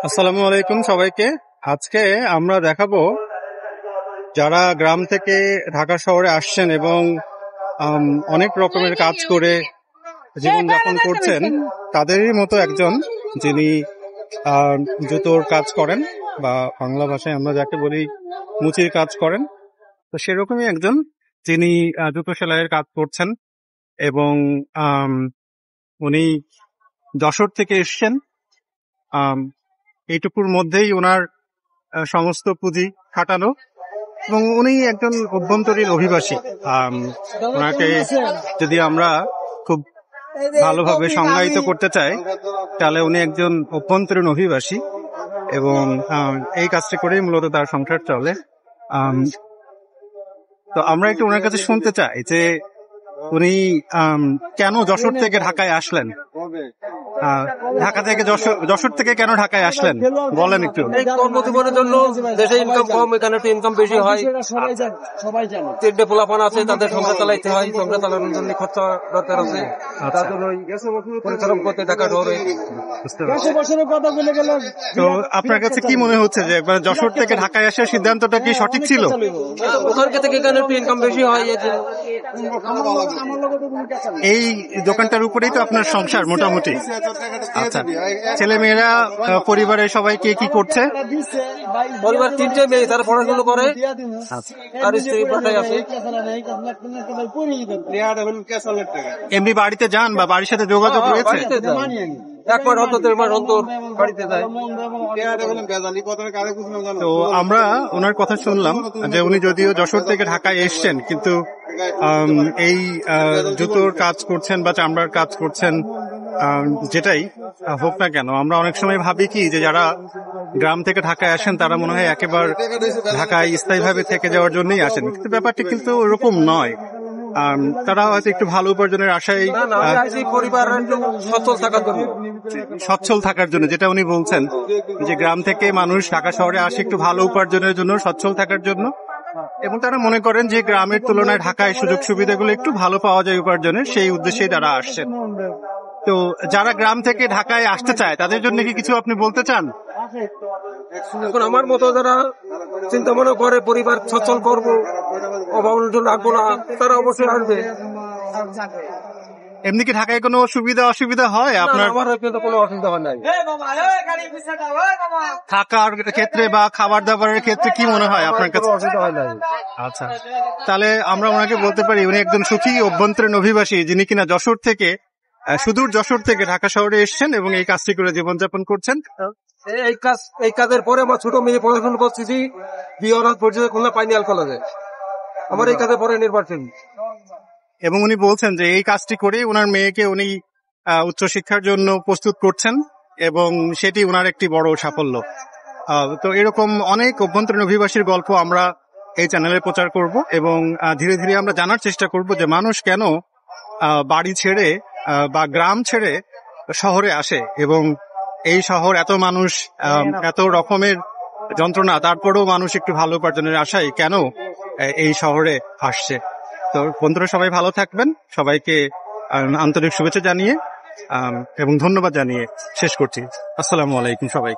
আসসালামু আলাইকুম সবাইকে। আজকে আমরা দেখাবো যারা গ্রাম থেকে ঢাকা শহরে আসছেন এবং অনেক রকমের কাজ করে জীবনযাপন করছেন, তাদেরই মতো একজন যিনি জুতোর কাজ করেন, বা বাংলা ভাষায় আমরা যাকে বলি মুচির কাজ করেন। তো সেরকমই একজন যিনি জুতো সেলাইয়ের কাজ করছেন এবং উনি যশোর থেকে এসছেন। এইটুকুর মধ্যেই ওনার সমস্ত পুঁজি খাটানো, এবং উনি একজন অভ্যন্তরীণ অভিবাসী। ওনাকে যদি আমরা খুব ভালোভাবে সংজ্ঞায়িত করতে চাই, তাহলে উনি একজন অভ্যন্তরীণ অভিবাসী, এবং এই কাজটি করেই মূলত তার সংসার চলে। তো আমরা একটু ওনার কাছে শুনতে চাই যে উনি কেন যশোর থেকে ঢাকায় আসলেন, ঢাকা থেকে যশোর থেকে কেন ঢাকায় আসলেন বলেন একটু। কর্মজীবনের জন্য দেশে ইনকাম কম, এখানে একটু ইনকাম বেশি হয়। তিনটে পোলাপান আছে, তাদের সংসার চালাইতে হয়, সংসার চালানোর জন্য খরচা দরকার আছে, তার জন্য পরিশ্রম করতে ঢাকা শহরে। তো আপনার কাছে কি মনে হচ্ছে যে যশোর থেকে ঢাকায় আসার সিদ্ধান্তটা কি সঠিক ছিল? ওখান থেকে এখানে একটু ইনকাম বেশি হয়। এই দোকানটার উপরেই তো আপনার সংসার মোটামুটি। আচ্ছা, ছেলে মেয়েরা পরিবারের সবাই কে কি করছে? পরিবার তিনটে মেয়ে, তারা পড়াশোনা করে, আর স্ত্রী বাসায় আছে। এমনি বাড়িতে যান বা বাড়ির সাথে যোগাযোগ রয়েছে? একবার অন্তর দেড়বার অন্তর বাড়িতে যায়। তো আমরা ওনার কথা শুনলাম যে উনি যদিও যশোর থেকে ঢাকায় এসছেন, কিন্তু এই জুতোর কাজ করছেন বা চামড়ার কাজ করছেন, যেটাই হোক না কেন, আমরা অনেক সময় ভাবি কি যে যারা গ্রাম থেকে ঢাকায় আসেন তারা মনে হয় একেবারে ঢাকায় স্থায়ীভাবে থেকে যাওয়ার জন্যই আসেন, কিন্তু ব্যাপারটি কিন্তু ওরকম নয়। তারা হয়তো একটু ভালো উপার্জনের আশায়, পরিবার সচ্ছল থাকার জন্য, যেটা উনি বলছেন যে গ্রাম থেকে মানুষ ঢাকা শহরে আসে একটু ভালো উপার্জনের জন্য, সচ্ছল থাকার জন্য, এবং তারা মনে করেন যে গ্রামের তুলনায় ঢাকায় সুযোগ সুবিধাগুলো একটু ভালো পাওয়া যায় উপার্জনের, সেই উদ্দেশ্যেই তারা আসছেন। তো যারা গ্রাম থেকে ঢাকায় আসতে চায় তাদের জন্য কি কিছু আপনি বলতে চান? এখন আমার মতো যারা চিন্তা মনে করে পরিবার সচ্ছল করবো, অভাবের জন্য রাখবো না, তারা অবশ্যই আসবে। এমনি কি ঢাকায় কোনো সুবিধা অসুবিধা হয় আপনার? আমার কোনো অসুবিধা হয় নাই। থাকার ক্ষেত্রে বা খাবার দাবারের ক্ষেত্রে কি মনে হয় আপনার কাছে? অসুবিধা হয় নাই। আচ্ছা, তাহলে আমরা ওনাকে বলতে পারি উনি একজন সুখী অভ্যন্তরীণ অভিবাসী, যিনি কিনা যশোর থেকে, সুদূর যশোর থেকে ঢাকা শহরে এসছেন এবং এই কাজটি করে জীবনযাপন করছেন। এই কাজের পরে আমার ছোট মেয়ে পড়াশোনা করতেছি বিহার পর্যন্ত খুলনা পাইনিয়াল কলেজে। আমার এই কাজের পরে নির্বাচন, এবং উনি বলছেন যে এই কাজটি করে ওনার মেয়েকে উনি উচ্চশিক্ষার জন্য প্রস্তুত করছেন, এবং সেটি ওনার একটি বড় সাফল্য। তো এরকম অনেক অভ্যন্তরীণ অভিবাসীর গল্প আমরা এই চ্যানেলে প্রচার করব, এবং ধীরে ধীরে আমরা জানার চেষ্টা করব যে মানুষ কেন বাড়ি ছেড়ে বা গ্রাম ছেড়ে শহরে আসে, এবং এই শহর এত মানুষ, এত রকমের যন্ত্রণা, তারপরেও মানুষ একটু ভালো উপার্জনের আশায় কেন এই শহরে আসছে। তো বন্ধুরা সবাই ভালো থাকবেন, সবাইকে আন্তরিক শুভেচ্ছা জানিয়ে এবং ধন্যবাদ জানিয়ে শেষ করছি। আসসালামু আলাইকুম সবাই।